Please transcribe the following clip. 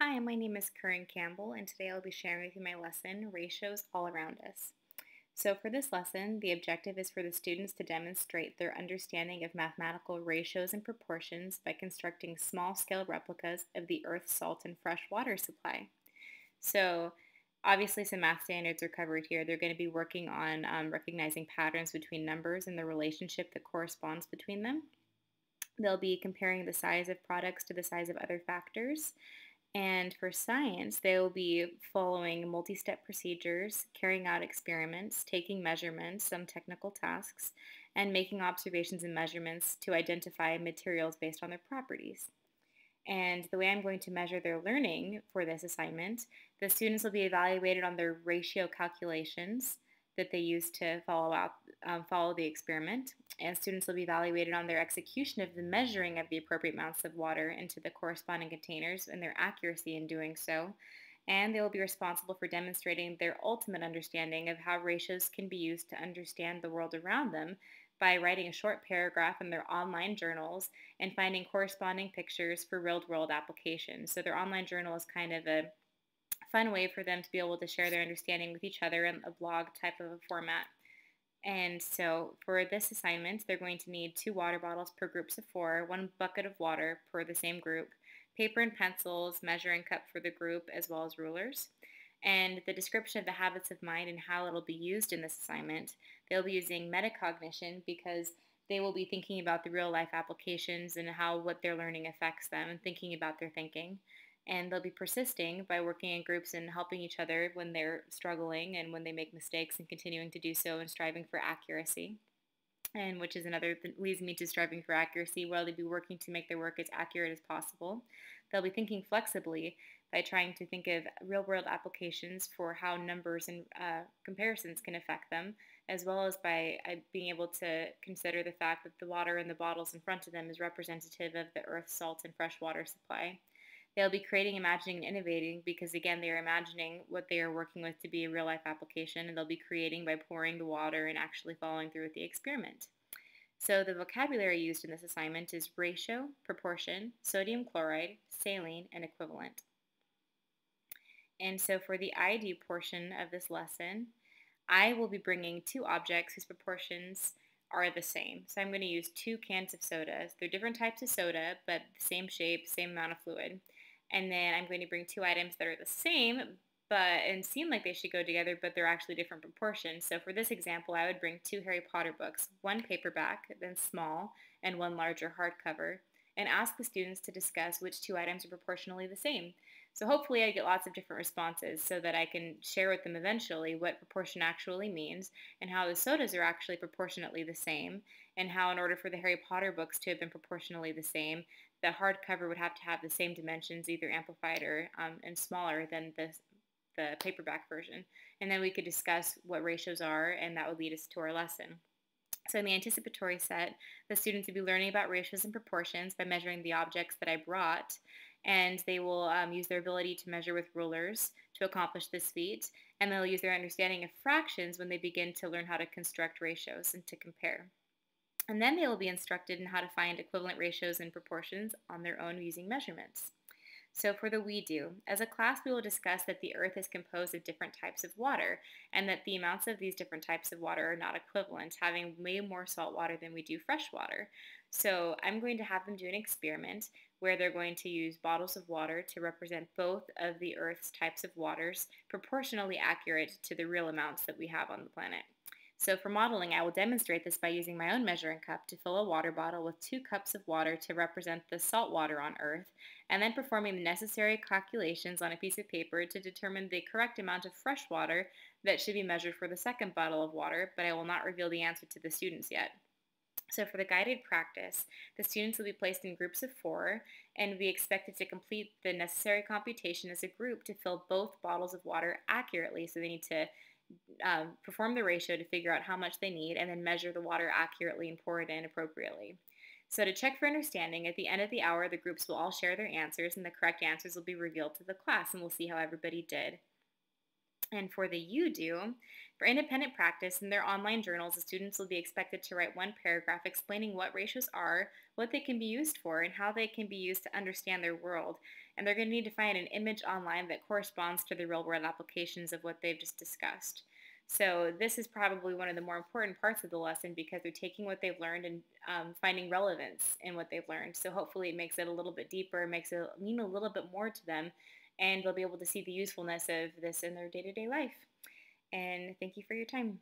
Hi, my name is Corinne Campbell, and today I'll be sharing with you my lesson, Ratios All Around Us. So for this lesson, the objective is for the students to demonstrate their understanding of mathematical ratios and proportions by constructing small-scale replicas of the Earth's salt and fresh water supply. So obviously some math standards are covered here. They're going to be working on recognizing patterns between numbers and the relationship that corresponds between them. They'll be comparing the size of products to the size of other factors. And for science, they will be following multi-step procedures, carrying out experiments, taking measurements, some technical tasks, and making observations and measurements to identify materials based on their properties. And the way I'm going to measure their learning for this assignment, the students will be evaluated on their ratio calculations that they use to follow the experiment. And students will be evaluated on their execution of the measuring of the appropriate amounts of water into the corresponding containers and their accuracy in doing so. And they will be responsible for demonstrating their ultimate understanding of how ratios can be used to understand the world around them by writing a short paragraph in their online journals and finding corresponding pictures for real-world applications. So their online journal is kind of a fun way for them to be able to share their understanding with each other in a blog type of a format. And so for this assignment, they're going to need 2 water bottles per groups of 4, 1 bucket of water per the same group, paper and pencils, measuring cup for the group, as well as rulers. And the description of the habits of mind and how it'll be used in this assignment, they'll be using metacognition because they will be thinking about the real life applications and how what they're learning affects them and thinking about their thinking. And they'll be persisting by working in groups and helping each other when they're struggling and when they make mistakes and continuing to do so and striving for accuracy. And which is another leads me to striving for accuracy, where they'll be working to make their work as accurate as possible. They'll be thinking flexibly by trying to think of real-world applications for how numbers and comparisons can affect them, as well as by being able to consider the fact that the water in the bottles in front of them is representative of the Earth's salt and fresh water supply. They'll be creating, imagining, and innovating because, again, they are imagining what they are working with to be a real-life application, and they'll be creating by pouring the water and actually following through with the experiment. So the vocabulary used in this assignment is ratio, proportion, sodium chloride, saline, and equivalent. And so for the I do portion of this lesson, I will be bringing 2 objects whose proportions are the same. So I'm going to use 2 cans of soda. They're different types of soda, but the same shape, same amount of fluid. And then I'm going to bring 2 items that are the same, and seem like they should go together, but they're actually different proportions. So for this example, I would bring 2 Harry Potter books, 1 paperback, then small, and 1 larger hardcover, and ask the students to discuss which 2 items are proportionally the same. So hopefully I get lots of different responses so that I can share with them eventually what proportion actually means and how the sodas are actually proportionately the same, and how in order for the Harry Potter books to have been proportionally the same, the hardcover would have to have the same dimensions, either amplified or and smaller than the paperback version. And then we could discuss what ratios are, and that would lead us to our lesson. So in the anticipatory set, the students will be learning about ratios and proportions by measuring the objects that I brought, and they will use their ability to measure with rulers to accomplish this feat, and they'll use their understanding of fractions when they begin to learn how to construct ratios and to compare. And then they will be instructed in how to find equivalent ratios and proportions on their own using measurements. So for the we do, as a class we will discuss that the earth is composed of different types of water and that the amounts of these different types of water are not equivalent, having way more salt water than we do fresh water. So I'm going to have them do an experiment where they're going to use bottles of water to represent both of the earth's types of waters proportionally accurate to the real amounts that we have on the planet. So for modeling, I will demonstrate this by using my own measuring cup to fill a water bottle with 2 cups of water to represent the salt water on Earth, and then performing the necessary calculations on a piece of paper to determine the correct amount of fresh water that should be measured for the second bottle of water, but I will not reveal the answer to the students yet. So for the guided practice, the students will be placed in groups of 4 and be expected to complete the necessary computation as a group to fill both bottles of water accurately. So they need to perform the ratio to figure out how much they need and then measure the water accurately and pour it in appropriately. So to check for understanding, at the end of the hour, the groups will all share their answers and the correct answers will be revealed to the class, and we'll see how everybody did. And for the you do, for independent practice in their online journals, the students will be expected to write 1 paragraph explaining what ratios are, what they can be used for, and how they can be used to understand their world. and they're going to need to find an image online that corresponds to the real world applications of what they've just discussed. So this is probably one of the more important parts of the lesson because they're taking what they've learned and finding relevance in what they've learned. So hopefully it makes it a little bit deeper, makes it mean a little bit more to them, and they'll be able to see the usefulness of this in their day-to-day life. And thank you for your time.